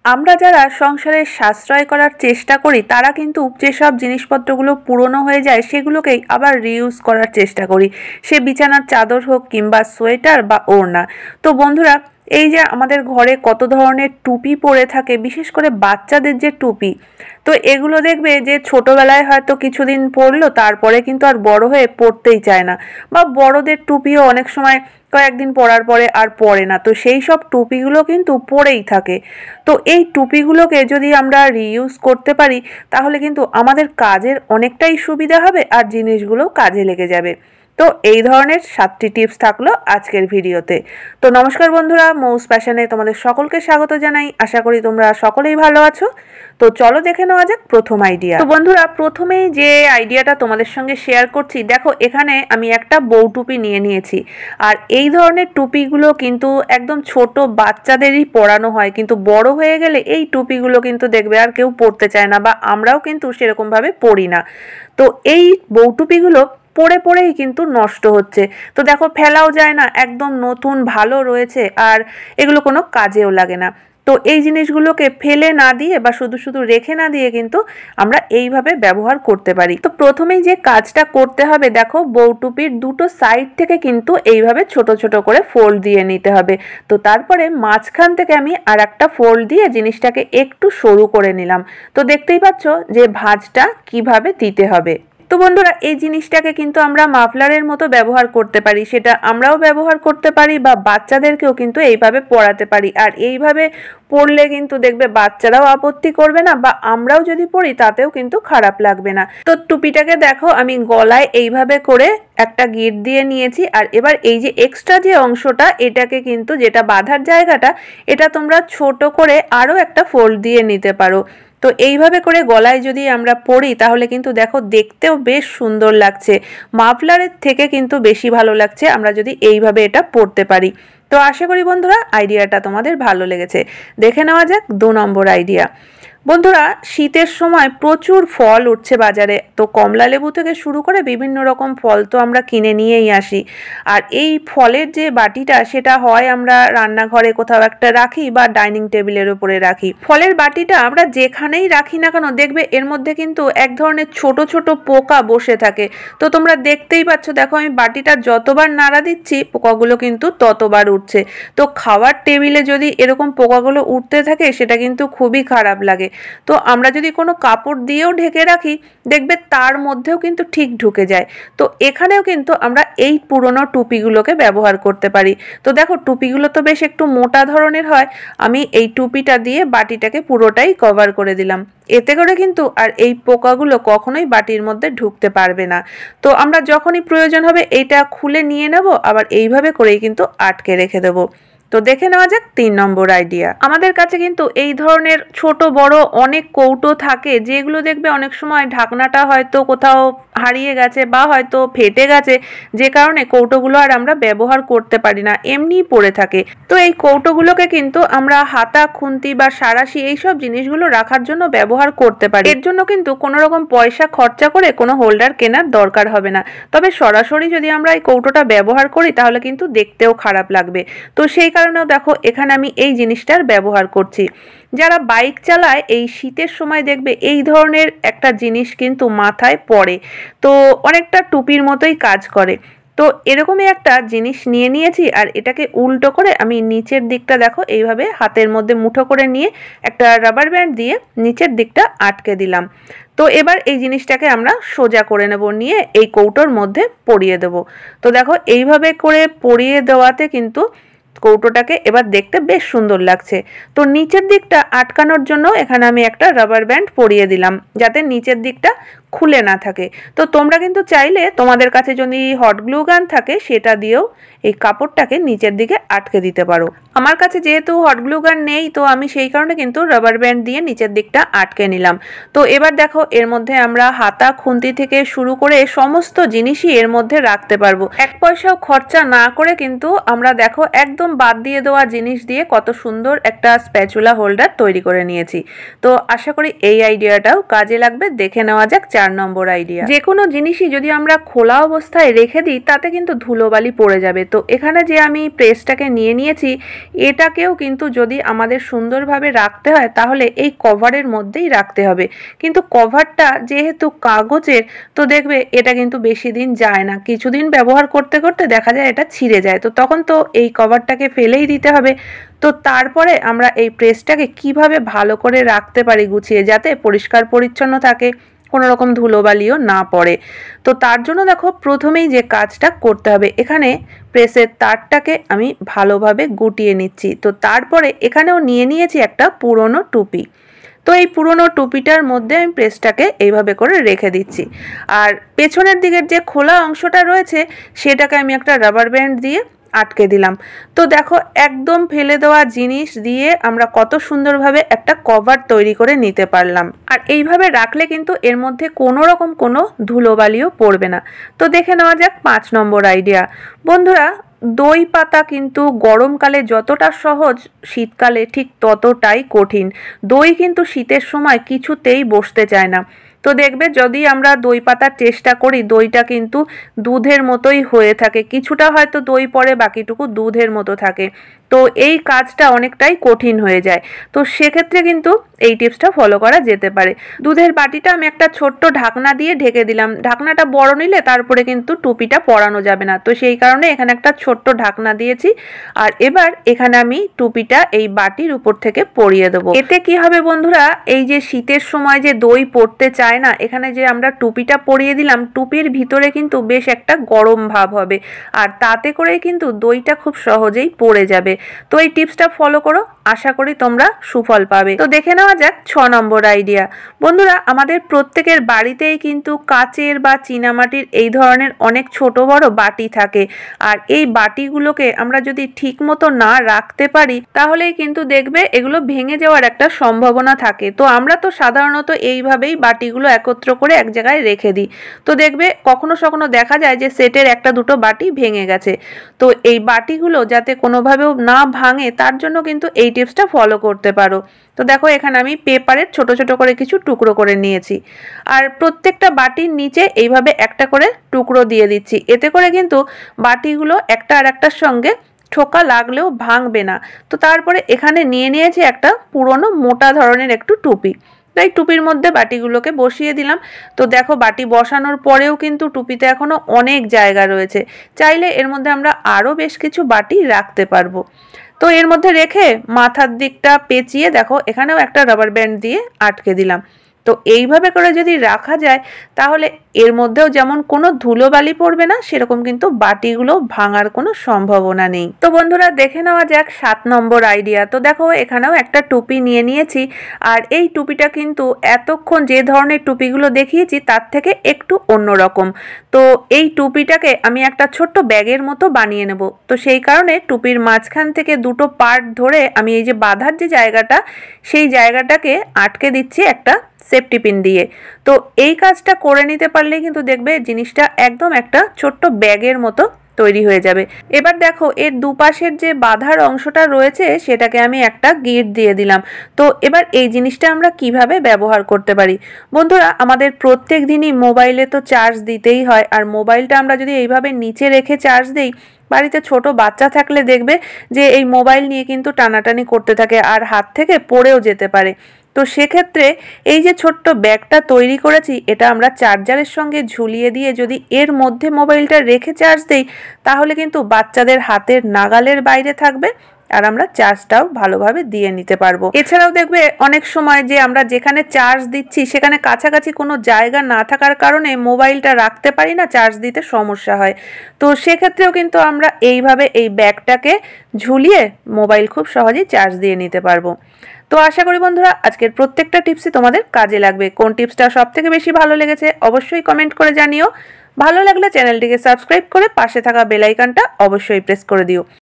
আমরা যারা সংসারে সাশ্রয় করার চেষ্টা করি তারা কিন্তু যেসব জিনিসপত্রগুলো পুরনো হয়ে যায় সেগুলোকেই আবার রিইউজ করার চেষ্টা করি, সে বিছানার চাদর হোক কিংবা সোয়েটার বা ওড়না। তো বন্ধুরা, এই যে আমাদের ঘরে কত ধরনের টুপি পরে থাকে, বিশেষ করে বাচ্চাদের যে টুপি, তো এগুলো দেখবে যে ছোটবেলায় হয়তো কিছুদিন পরলো, তারপরে কিন্তু আর বড় হয়ে পরতেই চায় না, বা বড়দের টুপিও অনেক সময় কয়েকদিন পরার পরে আর পরে না, তো সেই সব টুপিগুলো কিন্তু পরেই থাকে। তো এই টুপিগুলোকে যদি আমরা রিইউজ করতে পারি তাহলে কিন্তু আমাদের কাজের অনেকটাই সুবিধা হবে আর জিনিসগুলো কাজে লেগে যাবে। তো এই ধরনের 7টি টিপস থাকলো আজকের ভিডিওতে। তো নমস্কার বন্ধুরা, মৌস প্যাশনে তোমাদের সকলকে স্বাগত জানাই। আশা করি তোমরা সকলেই ভালো আছো। তো চলো দেখে নেওয়া যাক প্রথম আইডিয়া। তো বন্ধুরা, প্রথমেই যে আইডিয়াটা তোমাদের সঙ্গে শেয়ার করছি, দেখো এখানে আমি একটা বউ টুপি নিয়ে নিয়েছি। আর এই ধরনের টুপিগুলো কিন্তু একদম ছোট বাচ্চাদেরই পরানো হয়, কিন্তু বড় হয়ে গেলে এই টুপিগুলো কিন্তু দেখবে আর কেউ পরতে চায় না, বা আমরাও কিন্তু সেরকমভাবে পরি না। তো এই বউ টুপিগুলো পরে পরেই কিন্তু নষ্ট হচ্ছে। তো দেখো ফেলাও যায় না, একদম নতুন ভালো রয়েছে, আর এগুলো কোনো কাজেও লাগে না। তো এই জিনিসগুলোকে ফেলে না দিয়ে বা শুধু শুধু রেখে না দিয়ে কিন্তু আমরা এইভাবে ব্যবহার করতে পারি। তো প্রথমেই যে কাজটা করতে হবে, দেখো বউ টুপির দুটো সাইড থেকে কিন্তু এইভাবে ছোট ছোট করে ফোল্ড দিয়ে নিতে হবে। তো তারপরে মাঝখান থেকে আমি আর একটা ফোল্ড দিয়ে জিনিসটাকে একটু সরু করে নিলাম। তো দেখতেই পাচ্ছ যে ভাঁজটা কিভাবে দিতে হবে। তো বন্ধুরা, এই জিনিসটাকে কিন্তু আমরা মাফলারের মতো ব্যবহার করতে পারি, সেটা আমরাও ব্যবহার করতে পারি বা বাচ্চাদেরকেও কিন্তু এইভাবে পরাতে পারি। আর এইভাবে পরলে কিন্তু দেখবে বাচ্চারাও আপত্তি করবে না, বা আমরাও যদি পরি তাতেও কিন্তু খারাপ লাগবে না। তো টুপিটাকে দেখো আমি গলায় এইভাবে করে একটা গিঁট দিয়ে নিয়েছি। আর এবার এই যে এক্সট্রা যে অংশটা, এটাকে কিন্তু যেটা বাঁধার জায়গাটা, এটা তোমরা ছোট করে আরও একটা ফোল্ড দিয়ে নিতে পারো। তো এইভাবে করে গলায় যদি আমরা পরি তাহলে কিন্তু দেখো দেখতেও বেশ সুন্দর লাগছে, মাফলারের থেকে কিন্তু বেশি ভালো লাগছে আমরা যদি এইভাবে এটা পরতে পারি। তো আশা করি বন্ধুরা আইডিয়াটা তোমাদের ভালো লেগেছে। দেখে নেওয়া যাক 2 নম্বর আইডিয়া। বন্ধুরা, শীতের সময় প্রচুর ফল উঠছে বাজারে। তো কমলা লেবু থেকে শুরু করে বিভিন্ন রকম ফল তো আমরা কিনে নিয়েই আসি। আর এই ফলের যে বাটিটা, সেটা হয় আমরা রান্নাঘরে কোথাও একটা রাখি বা ডাইনিং টেবিলের উপরে রাখি। ফলের বাটিটা আমরা যেখানেই রাখি না কেন দেখবে এর মধ্যে কিন্তু এক ধরনের ছোট ছোট পোকা বসে থাকে। তো তোমরা দেখতেই পাচ্ছ, দেখো আমি বাটিটা যতবার নাড়া দিচ্ছি পোকাগুলো কিন্তু ততবার উঠছে। তো খাওয়ার টেবিলে যদি এরকম পোকাগুলো উঠতে থাকে সেটা কিন্তু খুবই খারাপ লাগে। তো আমরা যদি কোনো কাপড় দিয়েও ঢেকে রাখি দেখবে তার মধ্যেও কিন্তু ঠিক ঢুকে যায়। তো এখানেও কিন্তু আমরা এই পুরনো টুপিগুলোকে ব্যবহার করতে পারি। তো দেখো টুপিগুলো তো বেশ একটু মোটা ধরনের হয়, আমি এই টুপিটা দিয়ে বাটিটাকে পুরোটাই কভার করে দিলাম। এতে করে কিন্তু আর এই পোকাগুলো কখনোই বাটির মধ্যে ঢুকতে পারবে না। তো আমরা যখনই প্রয়োজন হবে এইটা খুলে নিয়ে নেব, আবার এইভাবে করেই কিন্তু আটকে রেখে দেবো। তো দেখে নেওয়া যাক 3 নম্বর আইডিয়া। আমাদের কাছে কিন্তু এই ধরনের ছোট বড় অনেক কৌটো থাকে, যেগুলো দেখবে অনেক সময় ঢাকনাটা হয়তো কোথাও হারিয়ে গেছে বা হয়তো ফেটে গেছে, যে কারণে কৌটোগুলো আর আমরা ব্যবহার করতে পারি না, এমনিই পড়ে থাকে। তো এই কৌটোগুলোকে কিন্তু আমরা হাতা খুন্তি বা সাঁড়াশি এইসব জিনিসগুলো রাখার জন্য ব্যবহার করতে পারি। এর জন্য কিন্তু কোনো রকম পয়সা খরচা করে কোনো হোল্ডার কেনার দরকার হবে না। তবে সরাসরি যদি আমরা এই কৌটোটা ব্যবহার করি তাহলে কিন্তু দেখতেও খারাপ লাগবে। তো সেই কারণেও দেখো এখানে আমি এই জিনিসটার ব্যবহার করছি। যারা বাইক চালায় এই শীতের সময় দেখবে এই ধরনের একটা জিনিস কিন্তু মাথায় পড়ে, তো অনেকটা টুপির মতোই কাজ করে। তো এরকমই একটা জিনিস নিয়ে নিয়েছি, আর এটাকে উল্টো করে আমি নিচের দিকটা দেখো এইভাবে হাতের মধ্যে মুঠো করে নিয়ে একটা রাবার ব্যান্ড দিয়ে নিচের দিকটা আটকে দিলাম। তো এবার এই জিনিসটাকে আমরা সোজা করে নেব, নিয়ে এই কৌটোর মধ্যে পরিয়ে দেব। তো দেখো এইভাবে করে পরিয়ে দেওয়াতে কিন্তু কৌটোটাকে এবার দেখতে বেশ সুন্দর লাগছে। তো নিচের দিকটা আটকানোর জন্য এখানে আমি একটা রাবার ব্যান্ড পরিয়ে দিলাম, যাতে নিচের দিকটা খুলে না থাকে। তো তোমরা কিন্তু চাইলে তোমাদের কাছে যদি হট গ্লু গান থাকে সেটা দিয়েও এই কাপড়টাকে নিচের দিকে আটকে দিতে পারো। আমার কাছে যেহেতু হট গ্লু গান নেই, তো আমি সেই কারণে কিন্তু রাবার ব্যান্ড দিয়ে নিচের দিকটা আটকে নিলাম। তো এবার দেখো এর মধ্যে আমরা হাতা খুন্তি থেকে শুরু করে সমস্ত জিনিসই এর মধ্যে রাখতে পারবো। 1 পয়সাও খরচা না করে কিন্তু আমরা দেখো একদম বাদ দিয়ে দেওয়া জিনিস দিয়ে কত সুন্দর একটা স্প্যাচুলা হোল্ডার তৈরি করে নিয়েছি। তো আশা করি এই আইডিয়াটাও কাজে লাগবে। দেখে নেওয়া যাক 4 নম্বর আইডিয়া। যে কোনো জিনিসই যদি আমরা খোলা অবস্থায় রেখে দিই তাতে কিন্তু ধুলোবালি পড়ে যাবে। তো এখানে যে আমি প্রেসটাকে নিয়ে নিয়েছি, এটাকেও কিন্তু যদি আমাদের সুন্দরভাবে রাখতে হয় তাহলে এই কভারের মধ্যেই রাখতে হবে। কিন্তু কভারটা যেহেতু কাগজের, তো দেখবে এটা কিন্তু বেশি দিন যায় না, কিছুদিন ব্যবহার করতে করতে দেখা যায় এটা ছিঁড়ে যায়, তো তখন তো এই কভারটাকে ফেলেই দিতে হবে। তো তারপরে আমরা এই প্রেসটাকে কিভাবে ভালো করে রাখতে পারি গুছিয়ে, যাতে পরিষ্কার পরিচ্ছন্ন থাকে, কোনো রকম ধুলোবালিও না পড়ে। তো তার জন্য দেখো প্রথমেই যে কাজটা করতে হবে, এখানে প্রেসের তারটাকে আমি ভালোভাবে গুটিয়ে নিচ্ছি। তো তারপরে এখানেও নিয়ে নিয়েছি একটা পুরনো টুপি। তো এই পুরনো টুপিটার মধ্যে আমি প্রেসটাকে এইভাবে করে রেখে দিচ্ছি। আর পেছনের দিকের যে খোলা অংশটা রয়েছে সেটাকে আমি একটা রাবার ব্যান্ড দিয়ে আটকে দিলাম। তো দেখো একদম ফেলে দেওয়া জিনিস দিয়ে আমরা কত সুন্দরভাবে একটা কভার তৈরি করে নিতে পারলাম। আর এইভাবে রাখলে কিন্তু এর মধ্যে কোনো রকম কোনো ধুলোবালিও পড়বে না। তো দেখে নেওয়া যাক 5 নম্বর আইডিয়া। বন্ধুরা, দই পাতা কিন্তু গরমকালে যতটা সহজ, শীতকালে ঠিক ততটাই কঠিন। দই কিন্তু শীতের সময় কিছুতেই বসতে চায় না। তো দেখবে যদি আমরা দই পাতার চেষ্টা করি, দইটা কিন্তু দুধের মতোই হয়ে থাকে, কিছুটা হয়তো দই পড়ে, বাকিটুকু দুধের মতো থাকে। তো এই কাজটা অনেকটাই কঠিন হয়ে যায়। তো সেক্ষেত্রে কিন্তু এই টিপসটা ফলো করা যেতে পারে। দুধের বাটিটা আমি একটা ছোট্ট ঢাকনা দিয়ে ঢেকে দিলাম। ঢাকনাটা বড় নিলে তারপরে কিন্তু টুপিটা পরানো যাবে না, তো সেই কারণে এখানে একটা ছোট্ট ঢাকনা দিয়েছি। আর এবার এখানে আমি টুপিটা এই বাটির উপর থেকে পরিয়ে দেবো। এতে কি হবে বন্ধুরা, এই যে শীতের সময় যে দই পড়তে চায় না, এখানে যে আমরা টুপিটা পরিয়ে দিলাম, টুপির ভিতরে কিন্তু বেশ একটা গরম ভাব হবে, আর তাতে করেই কিন্তু দইটা খুব সহজেই পড়ে যাবে। তো এই টিপসটা ফলো করো, আশা করি তোমরা সুফল পাবে। তো দেখে নেওয়া যাক 6 নম্বর আইডিয়া। বন্ধুরা, আমাদের প্রত্যেকের বাড়িতেই কিন্তু কাচের বা চীনামাটির এই ধরনের অনেক ছোট বড় বাটি থাকে। আর এই বাটিগুলোকে আমরা যদি ঠিক মতো না রাখতে পারি তাহলেই কিন্তু দেখবে এগুলো ভেঙে যাওয়ার একটা সম্ভাবনা থাকে। তো আমরা তো সাধারণত এইভাবেই বাটিগুলো একত্র করে এক জায়গায় রেখে দিই। তো দেখবে কখনো কখনো দেখা যায় যে সেটের একটা দুটো বাটি ভেঙে গেছে। তো এই বাটিগুলো যাতে কোনোভাবেও না ভাঙে তার জন্য কিন্তু এই টিপসটা ফলো করতে পারো। তো দেখো এখানে আমি পেপারের ছোট ছোট করে কিছু টুকরো করে নিয়েছি, আর প্রত্যেকটা বাটির নিচে এইভাবে একটা করে টুকরো দিয়ে দিচ্ছি। এতে করে কিন্তু বাটিগুলো একটা আর একটার সঙ্গে ঠোকা লাগলেও ভাঙবে না। তো তারপরে এখানে নিয়ে নিয়েছি একটা পুরনো মোটা ধরনের একটু টুপি। তাই টুপির মধ্যে বাটিগুলোকে বসিয়ে দিলাম। তো দেখো বাটি বসানোর পরেও কিন্তু টুপিতে এখনো অনেক জায়গা রয়েছে, চাইলে এর মধ্যে আমরা আরও বেশ কিছু বাটি রাখতে পারবো। তো এর মধ্যে রেখে মাথার দিকটা পেঁচিয়ে দেখো এখানেও একটা রাবার ব্যান্ড দিয়ে আটকে দিলাম। তো এইভাবে করে যদি রাখা যায় তাহলে এর মধ্যেও যেমন কোনো ধুলোবালি পড়বে না, সেরকম কিন্তু বাটিগুলো ভাঙার কোনো সম্ভাবনা নেই। তো বন্ধুরা, দেখে নেওয়া যাক 7 নম্বর আইডিয়া। তো দেখো এখানেও একটা টুপি নিয়ে নিয়েছি, আর এই টুপিটা কিন্তু এতক্ষণ যে ধরনের টুপিগুলো দেখিয়েছি তার থেকে একটু অন্যরকম। তো এই টুপিটাকে আমি একটা ছোট্ট ব্যাগের মতো বানিয়ে নেব। তো সেই কারণে টুপির মাঝখান থেকে দুটো পার্ট ধরে আমি এই যে বাঁধার যে জায়গাটা, সেই জায়গাটাকে আটকে দিচ্ছি একটা সেফটি পিন দিয়ে। তো এই কাজটা করে নিতে পারলেই কিন্তু দেখবে জিনিসটা একদম একটা ছোট্ট ব্যাগের মতো তৈরি হয়ে যাবে। এবার দেখো এর দুপাশের যে বাঁধার অংশটা রয়েছে সেটাকে আমি একটা গিট দিয়ে দিলাম। তো এবার এই জিনিসটা আমরা কিভাবে ব্যবহার করতে পারি। বন্ধুরা, আমাদের প্রত্যেক দিনই মোবাইলে তো চার্জ দিতেই হয়, আর মোবাইলটা আমরা যদি এইভাবে নিচে রেখে চার্জ দিই, বাড়িতে ছোট বাচ্চা থাকলে দেখবে যে এই মোবাইল নিয়ে কিন্তু টানাটানি করতে থাকে আর হাত থেকে পড়েও যেতে পারে। তো সেক্ষেত্রে এই যে ছোট্ট ব্যাগটা তৈরি করেছি, এটা আমরা চার্জারের সঙ্গে ঝুলিয়ে দিয়ে যদি এর মধ্যে মোবাইলটা রেখে চার্জ দিই তাহলে কিন্তু বাচ্চাদের হাতের নাগালের বাইরে থাকবে, আর আমরা চার্জটাও ভালোভাবে দিয়ে নিতে পারবো। এছাড়াও দেখবে অনেক সময় যে আমরা যেখানে চার্জ দিচ্ছি সেখানে কাছাকাছি কোনো জায়গা না থাকার কারণে মোবাইলটা রাখতে পারি না, চার্জ দিতে সমস্যা হয়। তো সেক্ষেত্রেও কিন্তু আমরা এইভাবে এই ব্যাগটাকে ঝুলিয়ে মোবাইল খুব সহজেই চার্জ দিয়ে নিতে পারবো। তো আশা করি বন্ধুরা আজকের প্রত্যেকটা টিপসই তোমাদের কাজে লাগবে। কোন টিপসটা সবথেকে বেশি ভালো লেগেছে অবশ্যই কমেন্ট করে জানিও। ভালো লাগলে চ্যানেলটিকে সাবস্ক্রাইব করে পাশে থাকা বেল আইকনটা অবশ্যই প্রেস করে দিও।